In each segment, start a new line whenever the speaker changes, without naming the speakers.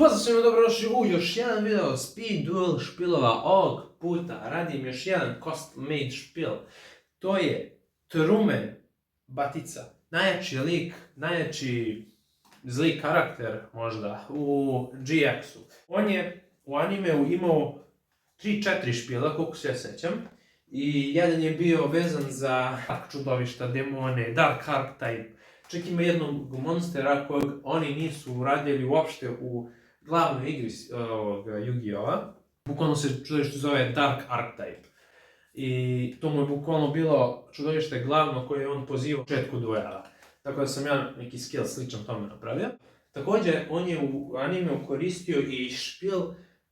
Pozdrav svima, dobrodošli u još jedan video Speed Duel špilova. Ovog puta radim još jedan custom made špil. To je Truman Batica. Najjači lik, najjači zli karakter možda u GX-u. On je u animeu imao 3-4 špila, koliko se ja sećam. I jedan je bio vezan za čudovišta, demone, Dark Archetype. Čak ima jednog monstera kojeg oni nisu uradili uopšte u glavnoj igri Yu-Gi-Oh-a. Bukvalno se čudovište zove Dark Archetype. I to mu je bukvalno bilo čudovište glavno koje je on pozivao u početku duela. Tako da sam ja neki skill sličan tome napravio. Također, on je u animeu koristio i špil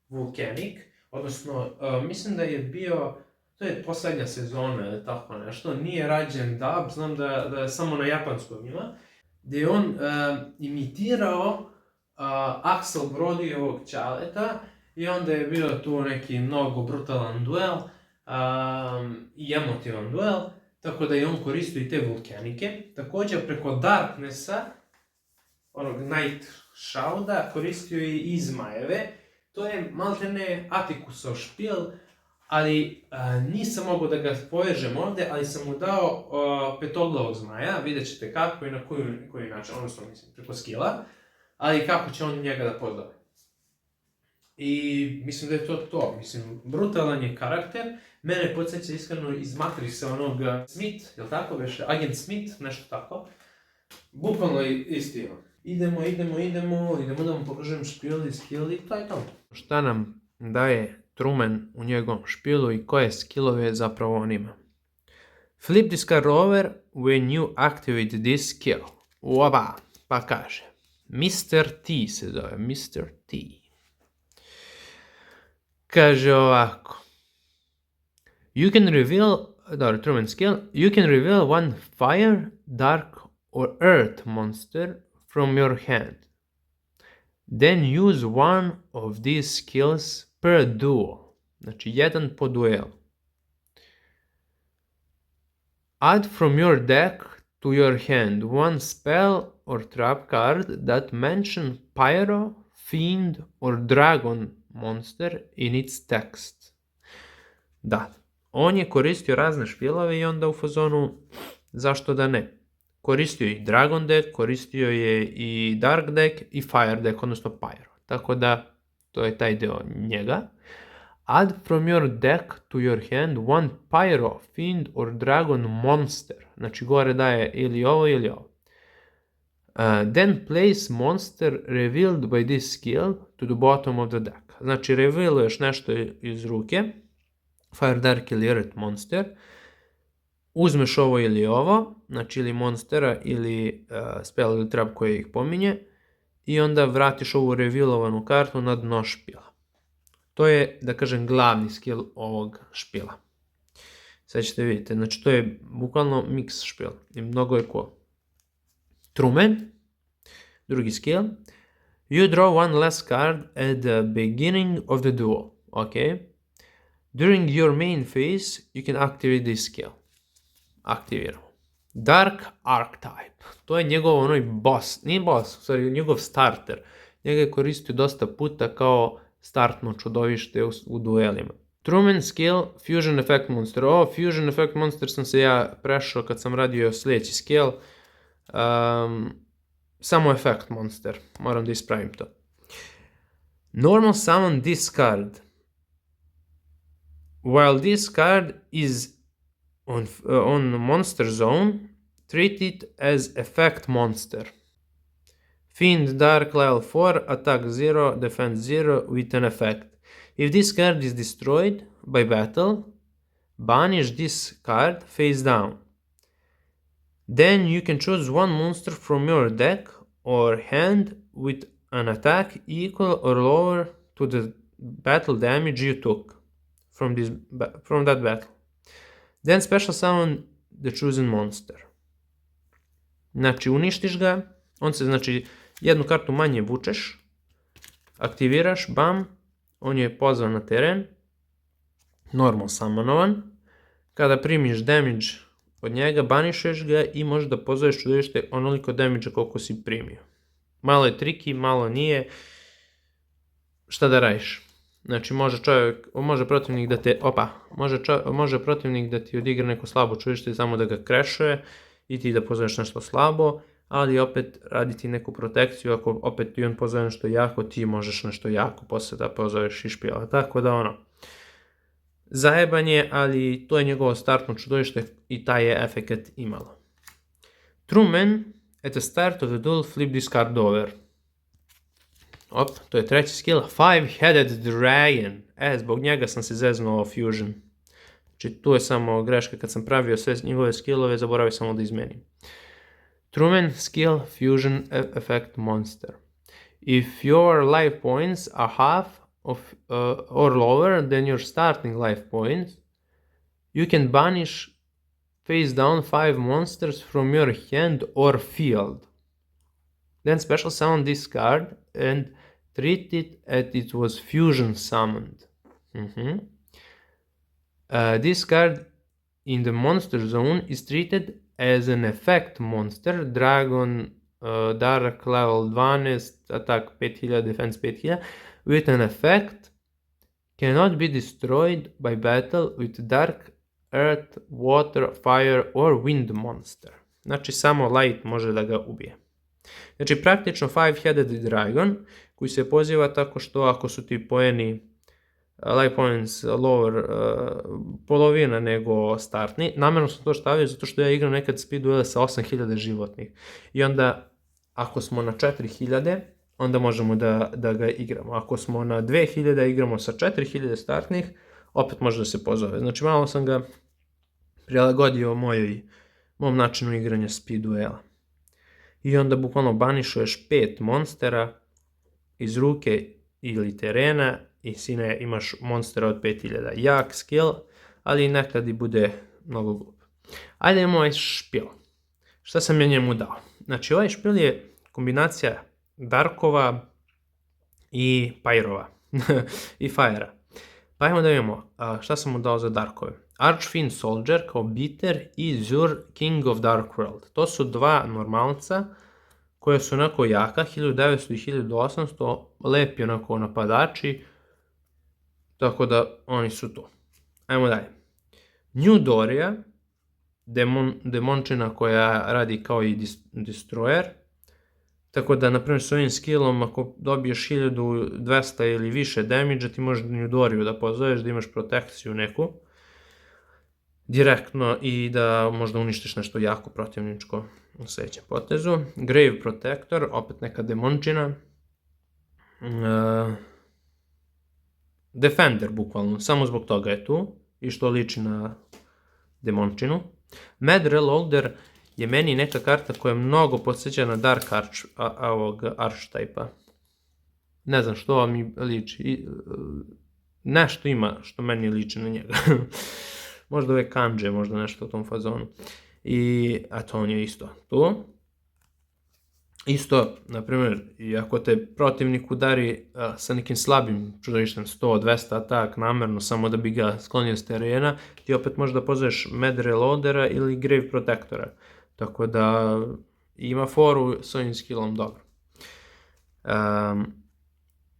Volcanic, odnosno mislim da je bio, to je poslednja sezona ili tako nešto, nije rađen dub, znam da je samo na japanskom ima, gdje je on imitirao Axel Brodyjevog ćaleta i onda je bio tu neki mnogo brutalan duel i emotivan duel, tako da je on koristio i te vulkanike. Također preko Darknessa, onog Night Shouda, koristio je i Zmajeve. To je maltene Atticusov špil, ali nisam mogao da ga povežem ovdje, ali sam mu dao petoglavog zmaja, vidjet ćete kako i na koji način, odnosno mislim preko skilla, ali kako će on njega da pozove. I mislim da je to. Mislim, brutalan je karakter, mene podsjeća iskreno iz Matrixa onog Smith, jel tako beše? Agent Smith, nešto tako. Bukvalno isti on. Idemo da vam pokažem špil i skill i to je to. Šta nam daje Truman u njegovom špilu i koje skillove zapravo on ima? Flip this card over when you activate this skill. Oba, pa kaže. Mr. T se zove, Mr. T. Kaže ovako. You can reveal, Truman skill, you can reveal one fire, dark or earth monster from your hand. Then use one of these skills per duel. Znači, jedan po duelu. Add from your deck to your hand one spell or trap card that mention Pyro, Fiend or Dragon monster in its text. Da, on je koristio razne špilove i onda u fazonu zašto da ne. Koristio je i Dragon deck, koristio je i Dark deck i Fire deck, odnosno Pyro. Tako da, to je taj deo njega. Add from your deck to your hand one Pyro, Fiend or Dragon monster. Znači gore daje ili ovo ili ovo. Then place monster revealed by this skill to the bottom of the deck. Znači revealuješ nešto iz ruke, Fire, Dark ili Earth monster, uzmeš ovo ili ovo, znači ili monstera ili spell ili trap koji ih pominje i onda vratiš ovu revealovanu kartu na dno špila. To je, da kažem, glavni skill ovog špila. Sad ćete vidjeti, znači to je bukvalno mix špil i mnogo je cool. Truman, drugi skill. You draw one less card at the beginning of the duel, ok? During your main phase, you can activate this skill. Aktiviramo. Dark Archetype, to je njegov onoj boss, nije boss, sorry, njegov starter. Njega je koristio dosta puta kao startno čudovište u duelima. Truman skill, Fusion Effect Monster. Fusion Effect Monster sam se ja prešao kad sam radio sljedeći skill. Samo Effect Monster, moram da ispravim to. Normal summon this card. While this card is on monster zone, treat it as effect monster. Fiend Dark level 4, attack 0, defense 0 with an effect. If this card is destroyed by battle, banish this card face down. Then you can choose one monster from your deck or hand with an attack equal or lower to the battle damage you took from that battle. Then special summon the chosen monster. Znači uništiš ga, on se znači jednu kartu manje vučeš, aktiviraš, bam, on je pozvan na teren, normal summonovan. Kada primiš damage od njega, banišeš ga i možeš da pozoveš čudovište onoliko damage koliko si primio. Malo je tricky, malo nije, šta da radiš. Znači može protivnik da te, može protivnik da ti odigra neko slabo čujište samo da ga krešuje i ti da pozoveš nešto slabo, ali opet raditi neku protekciju, ako opet ti on pozove nešto jako, ti možeš nešto jako posle da pozoveš i špijala. Tako da zajebanje, ali to je njegovo startno čudovište i taj je efekt imalo. Truman, at the start of the duel, flip this card over. To je treći skill, Five-Headed Dragon. Zbog njega sam se zeznuo Fusion. Znači tu je samo greška, kad sam pravio sve njegove skillove, zaboravio sam da izmenim. Truman skill, Fusion effect monster. If your life points are half of or lower than your starting life points, you can banish face down 5 monsters from your hand or field. Then special summon this card and treat it as it was fusion summoned. This card in the monster zone is treated as an effect monster, Dragon, Dark level 12, attack 5000, defense 5000, with an effect, cannot be destroyed by battle with Dark, Earth, Water, Fire or Wind monster. Znači samo light može da ga ubije. Znači praktično Five-Headed Dragon koji se poziva tako što ako su ti poeni life points lower polovina nego startni, namjerno sam to stavio zato što ja igram nekad speed duele sa 8000 životnih i onda ako smo na 4000 onda možemo da ga igramo, ako smo na 2000 igramo sa 4000 startnih, opet može da se pozove. Znači malo sam ga prilagodio mom načinu igranja speed duela. I onda bukvalno banišuješ 5 monstera iz ruke ili terena i sine imaš monstera od 5000. Jak skill, ali nekad i bude mnogo glup. Ajde imamo ovaj špil. Šta sam ja njemu dao? Znači ovaj špil je kombinacija Darkova i Pyrova i Fire-a. Pa ajmo da vidimo šta sam mu dao za Darkove. Archfiend Soldier kao Bitter i Zur King of Dark World. To su dva normalca koje su onako jaka, 1900 i 1800, lepi onako napadači, tako da oni su tu. Ajmo dalje. New Doria, demončina koja radi kao i Destroyer, tako da, na primjer, s ovim skillom, ako dobiješ 1200 ili više damage, ti možeš New Doriju da pozoveš, da imaš protekciju neku, direktno i da možda uništiš nešto jako protivničko u sljedećem potezu. Grave Protector, opet neka demončina. Defender, bukvalno, samo zbog toga je tu i što liči na demončinu. Mad Reloader je meni neka karta koja mnogo podsjeća na Dark Archetype-a. Ne znam što mi liči. Nešto ima što meni liči na njega. Možda ove kanđe, možda nešto u tom fazonu. I eto, on je isto tu. Isto, na primjer, i ako te protivnik udari sa nekim slabim čudovištem, 100-200 atak namerno, samo da bi ga sklonio s terena, ti opet možeš da pozoveš Mad Reloadera ili Grave Protectora. Tako da ima foru s ovim skillom dobro.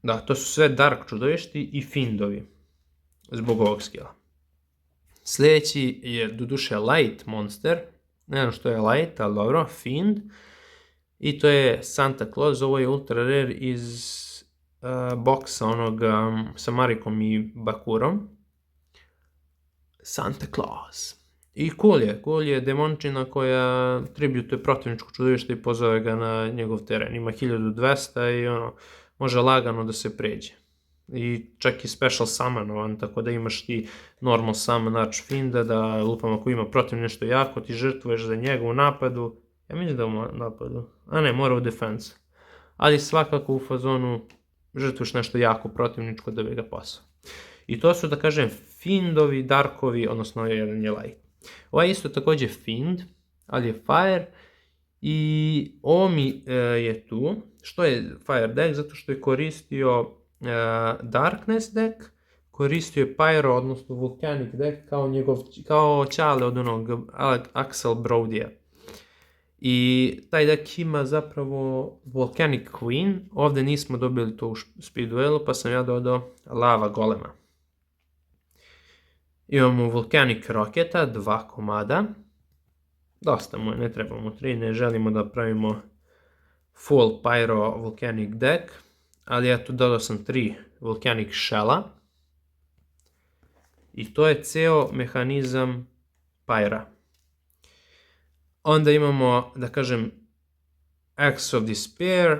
Da, to su sve Dark čudovišti i Fiendovi zbog ovog skilla. Sljedeći je doduše Light monster, ne znam što je Light, ali dobro, Fiend. I to je Santa Claus, ovo je ultra rare iz boksa onog sa Marikom i Bakurom. Santa Claus. I cool je demončina koja tributuje protivničko čudovište i pozove ga na njegov teren. Ima 1200 i može lagano da se pređe. I čak i special summonovan, tako da imaš ti normal summon Archfienda, da lupam ako ima protiv nešto jako, ti žrtvuješ za njega u napadu. Ja mislim da u napadu, a ne, mora u defense. Ali svakako u fazonu žrtvuješ nešto jako protivničko da bi ga posao. I to su, da kažem, Fiendovi, Darkovi, odnosno jedan je Light. Ovaj isto također Fiend, ali je Fire. I ovo mi je tu. Što je Fire deck? Zato što je koristio Darkness deck, koristio je Pyro, odnosno Volcanic deck, kao Ćale od onog Axel Brodija. I taj deck ima zapravo Volcanic Queen, ovdje nismo dobili to u speed duelu, pa sam ja dodao Lava Golema. Imamo Volcanic Rocketa, 2 komada. Dosta mu je, ne trebamo 3, ne želimo da pravimo full Pyro Volcanic deck. Ali eto, dodao sam 3 Volcanic Shella. I to je ceo mehanizam Pyra. Onda imamo, da kažem, Axe of Despair,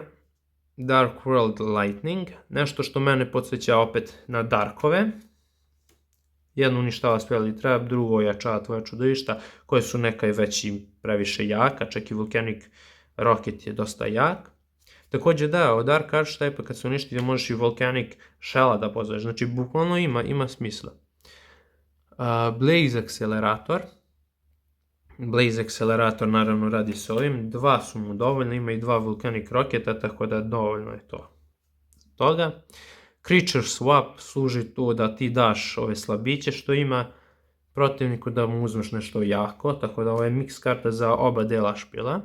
Dark World Lightning, nešto što mene podsjeća opet na Darkove. Jedno uništava Spell Trap, drugo ojačava tvoja čudovišta, koje su nekaj već i previše jaka, čak i Volcanic Rocket je dosta jak. Također da, od Dark Archetype kad se uništi možeš i Volcanic Shella da pozoveš, znači bukvalno ima smisla. Blaze Accelerator. Blaze Accelerator naravno radi s ovim, 2 su mu dovoljno, ima i 2 Volcanic Rocketa, tako da dovoljno je to toga. Creature Swap služi tu da ti daš ove slabiće što ima protivniku, da mu uzmeš nešto jako, tako da ovo je mix karta za oba dela špila.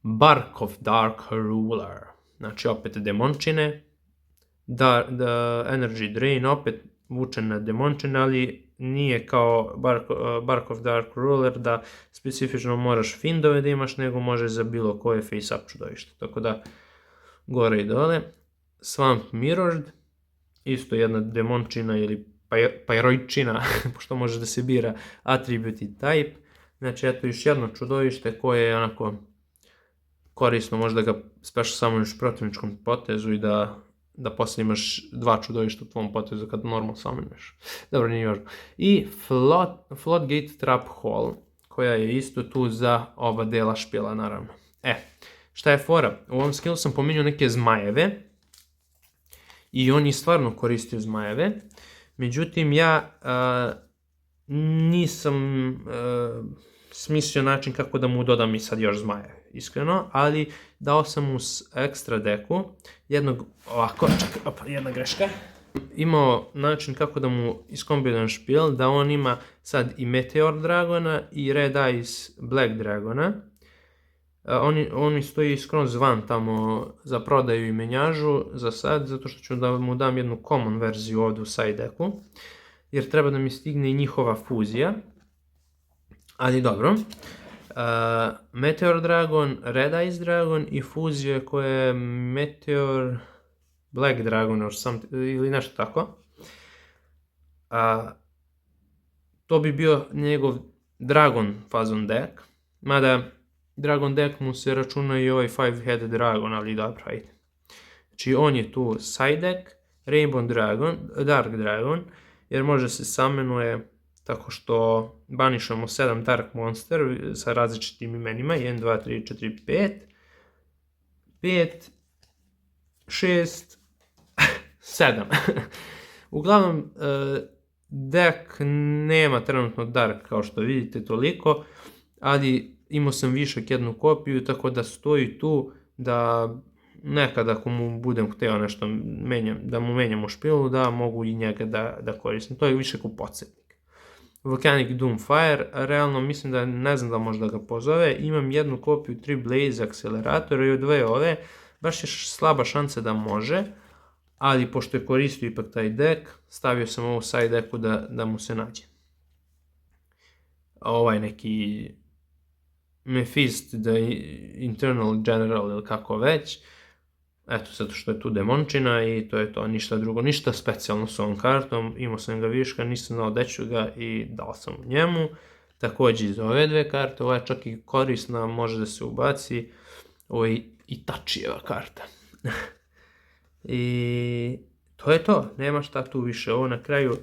Bark of Dark Ruler, znači opet demončine. Energy Drain opet vučen na demončine, ali nije kao Bark of Dark Ruler da specifično moraš findove da imaš, nego može za bilo koje face-up čudovište. Tako da gore i dole. Swamp Mirrored, isto jedna demončina ili pyrojčina, pošto može da se bira attribute i type. Znači eto još jedno čudovište koje je onako korisno, možda ga special summoniš u protivničkom potezu i da posle imaš 2 čudovišta u tvom potezu kad normal summoniš. Dobro, nije još. I Floodgate Trap Hole, koja je isto tu za oba dela špila, naravno. Šta je fora? U ovom skillu sam pominjao neke zmajeve i on je stvarno koristio zmajeve. Međutim, ja nisam smislio način kako da mu dodam i sad još zmajeve, iskreno, ali dao sam mu ekstra deku, jednog ovako, čekaj, jedna greška. Imao način kako da mu iskombinujem špil, da on ima sad i Meteor Dragona i Red Eyes Black Dragona. Oni stoji skroz van tamo za prodaju i menjažu za sad, zato što ću da mu dam jednu common verziju ovdje u side decku, jer treba da mi stigne i njihova fuzija. Ali dobro. Meteor Dragon, Red Eyes Dragon i fuzija koja je Meteor Black Dragon ili nešto tako. To bi bio njegov Dragon fazon deck, mada Dragon deck mu se računa i ovaj 5-headed Dragon, ali dobro, ajde. Znači on je tu side deck, Rainbow Dragon, Dark Dragon, jer može se samenuje tako što banišemo 7 Dark Monster sa različitim imenima, 1, 2, 3, 4, 5, 5, 6, 7. Uglavnom, deck nema trenutno Dark kao što vidite toliko, ali imao sam višak jednu kopiju, tako da stoji tu da nekad ako mu budem hteo nešto da mu menjam u špilu, da mogu i njega da koristim. To je više kao podsjetnik. Volcanic Doomfire, realno mislim da ne znam da možda ga pozove, imam jednu kopiju 3 Blaze Acceleratora i od 2 ove, baš je slaba šansa da može, ali pošto je koristio ipak taj deck, stavio sam ovo side decku da mu se nađe. Ovaj neki Mephist, the Internal General ili kako već, eto, zato što je tu demončina i to je to, ništa drugo, ništa specijalno s ovom kartom, imao sam ga viška, nisam znao gde ću ga i dao sam u njemu. Također iz ove dve karte, ova je čak i korisna, može da se ubaci, ovo je i Tačijeva karta. I to je to, nema šta tu više, ovo na kraju,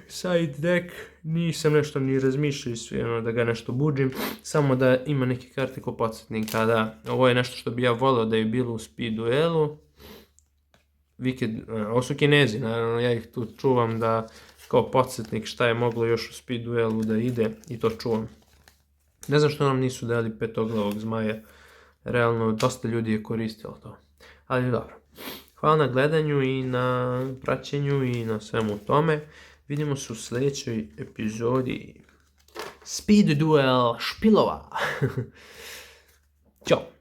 side deck, nisam nešto ni razmišljao da ga nešto buđim, samo da ima neke karte ko podsjetnika, da ovo je nešto što bi ja volio da je bilo u speed duelu. Ovo su Kinezi, naravno, ja ih tu čuvam da kao podsjetnik šta je moglo još u speed duelu da ide i to čuvam. Ne znam što nam nisu dali petoglavog zmaja, realno dosta ljudi je koristilo to, ali dobro. Hvala na gledanju i na praćenju i na svemu tome. Vidimo se u sljedećoj epizodi. Speed Duel Spilova. Ćao!